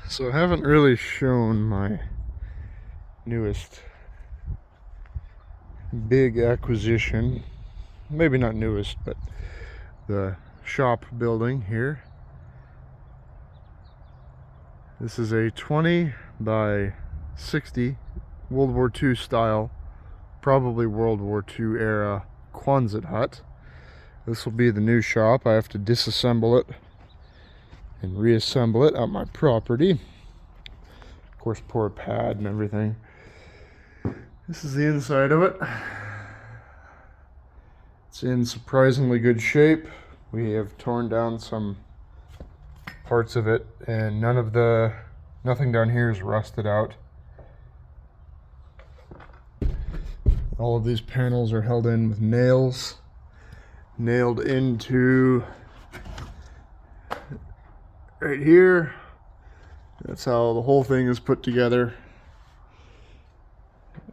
So I haven't really shown my newest big acquisition. Maybe not newest, but the shop building here. This is a 20 by 60 World War II style, probably World War II era Quonset hut. This will be the new shop. I have to disassemble it and reassemble it at my property. Of course, pour a pad and everything. This is the inside of it. It's in surprisingly good shape. We have torn down some parts of it, and nothing down here is rusted out. All of these panels are held in with nails, nailed into right here. That's how the whole thing is put together.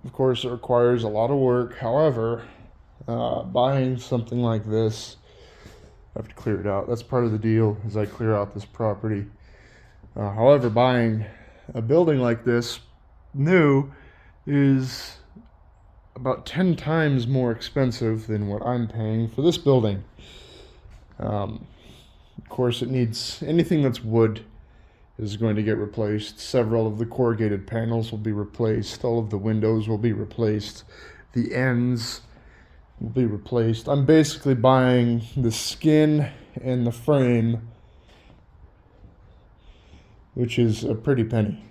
Of course, it requires a lot of work. However, buying something like this, I have to clear it out. That's part of the deal, as I clear out this property. However, buying a building like this new is about 10 times more expensive than what I'm paying for this building. Of course, it needs anything that's wood is going to get replaced. Several of the corrugated panels will be replaced. All of the windows will be replaced. The ends will be replaced. I'm basically buying the skin and the frame, which is a pretty penny.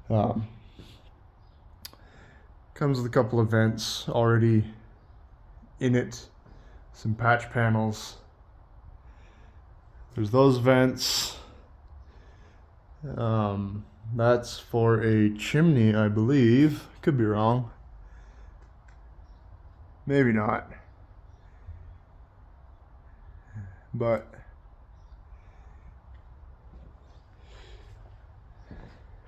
Comes with a couple of vents already in it, some patch panels. There's those vents. That's for a chimney, I believe. Could be wrong. Maybe not. But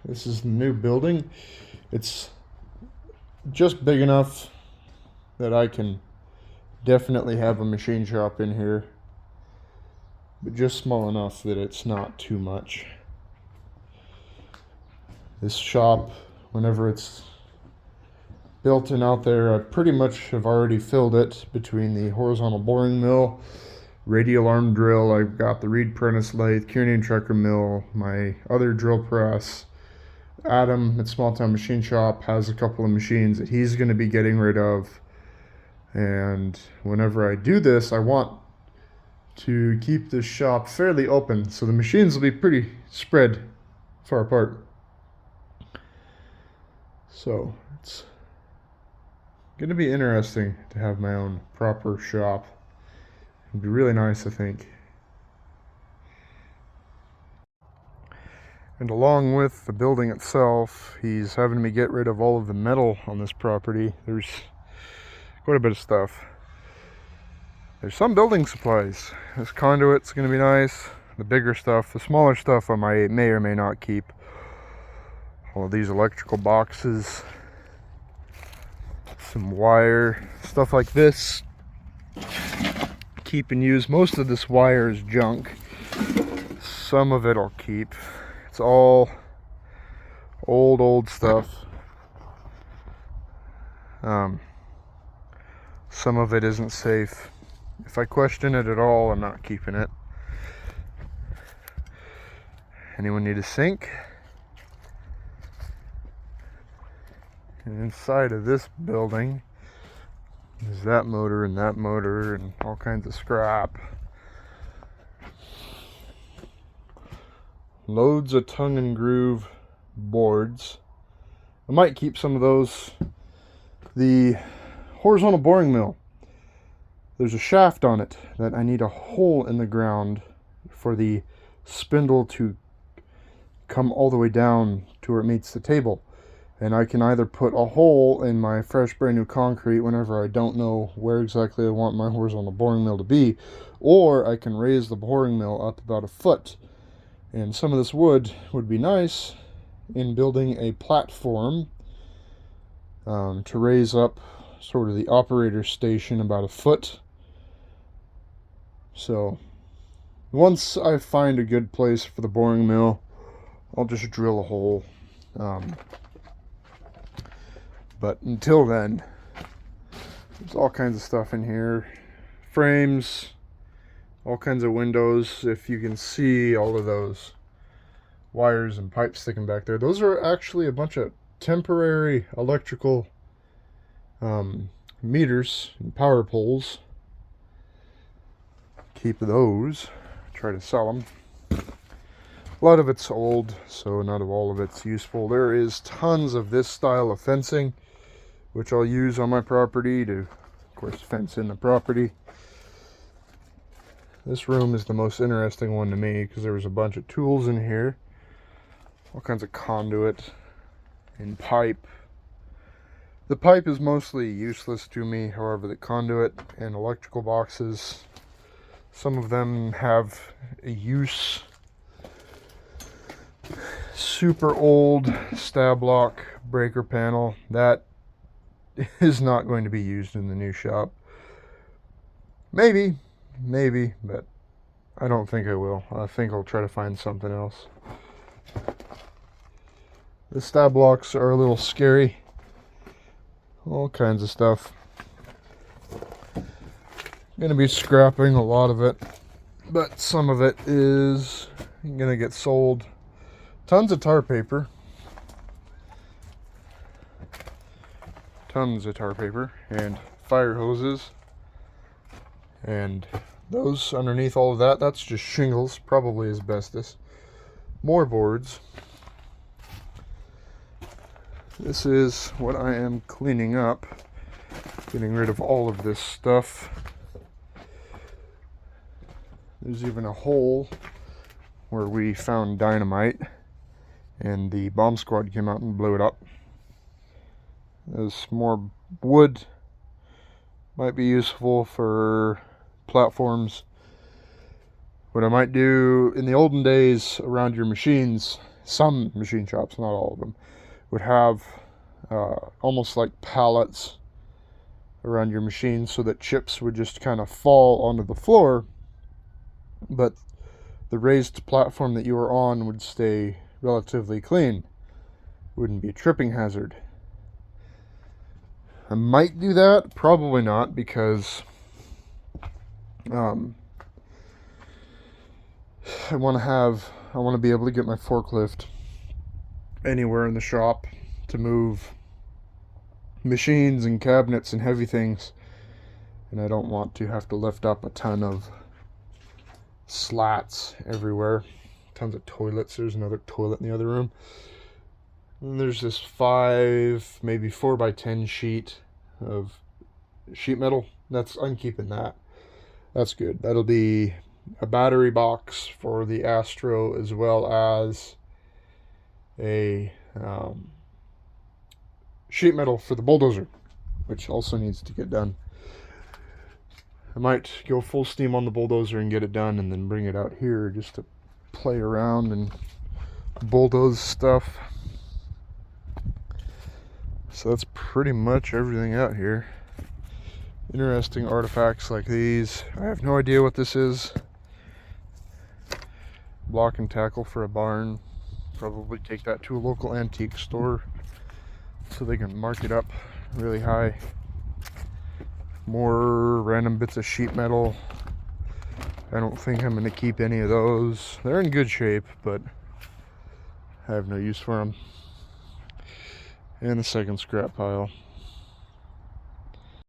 this is the new building. It's just big enough that I can definitely have a machine shop in here, but just small enough that it's not too much. This shop, whenever it's built and out there, I pretty much have already filled it between the horizontal boring mill, radial arm drill. I've got the Reed Prentice lathe, Kearney Trucker mill, my other drill press. Adam at Small Town Machine Shop has a couple of machines that he's going to be getting rid of. And whenever I do this, I want to keep this shop fairly open, so the machines will be pretty spread far apart. So it's going to be interesting to have my own proper shop. It'd be really nice, I think. And along with the building itself, he's having me get rid of all of the metal on this property. There's quite a bit of stuff. There's some building supplies. This conduit's going to be nice. The bigger stuff, the smaller stuff I may or may not keep. All of these electrical boxes, some wire, stuff like this. Keep and use. Most of this wire is junk. Some of it I'll keep. It's all old stuff. Some of it isn't safe. If I question it at all, I'm not keeping it. Anyone need a sink? And inside of this building is that motor and all kinds of scrap. Loads of tongue and groove boards. I might keep some of those. The horizontal boring mill, there's a shaft on it that I need a hole in the ground for the spindle to come all the way down to where it meets the table. And I can either put a hole in my fresh brand new concrete whenever I don't know where exactly I want my horizontal boring mill to be, or I can raise the boring mill up about a foot. And some of this wood would be nice in building a platform to raise up sort of the operator station about a foot. So Once I find a good place for the boring mill, I'll just drill a hole. But until then, there's all kinds of stuff in here. Frames, all kinds of windows. If you can see all of those wires and pipes sticking back there, those are actually a bunch of temporary electrical meters and power poles. Keep those. Try to sell them. A lot of it's old, so not all of it's useful. There is tons of this style of fencing, which I'll use on my property to, of course, fence in the property. This room is the most interesting one to me because there was a bunch of tools in here. All kinds of conduit and pipe. The pipe is mostly useless to me, however, the conduit and electrical boxes, some of them have a use. Super old stab lock breaker panel. That is not going to be used in the new shop. Maybe, but I don't think I will. I think I'll try to find something else. The stab locks are a little scary. All kinds of stuff. Going to be scrapping a lot of it, but some of it is going to get sold. Tons of tar paper. Tons of tar paper and fire hoses. And those underneath all of that, that's just shingles, probably asbestos. More boards. This is what I am cleaning up. Getting rid of all of this stuff. There's even a hole where we found dynamite and the bomb squad came out and blew it up. There's more wood. Might be useful for platforms. What I might do in the olden days around your machines, some machine shops, not all of them, would have almost like pallets around your machine so that chips would just kind of fall onto the floor, but the raised platform that you were on would stay relatively clean. Wouldn't be a tripping hazard. I might do that, probably not, because I want to be able to get my forklift anywhere in the shop to move machines and cabinets and heavy things, and I don't want to have to lift up a ton of slats everywhere. Tons of toilets. There's another toilet in the other room. And there's this 5, maybe 4x10 sheet of sheet metal. I'm keeping that. That's good. That'll be a battery box for the Astro, as well as a sheet metal for the bulldozer, which also needs to get done. I might go full steam on the bulldozer and get it done, and then bring it out here just to play around and bulldoze stuff. So that's pretty much everything out here. Interesting artifacts like these. I have no idea what this is. Block and tackle for a barn. Probably take that to a local antique store so they can mark it up really high. More random bits of sheet metal. I don't think I'm going to keep any of those. They're in good shape, but I have no use for them. And the second scrap pile.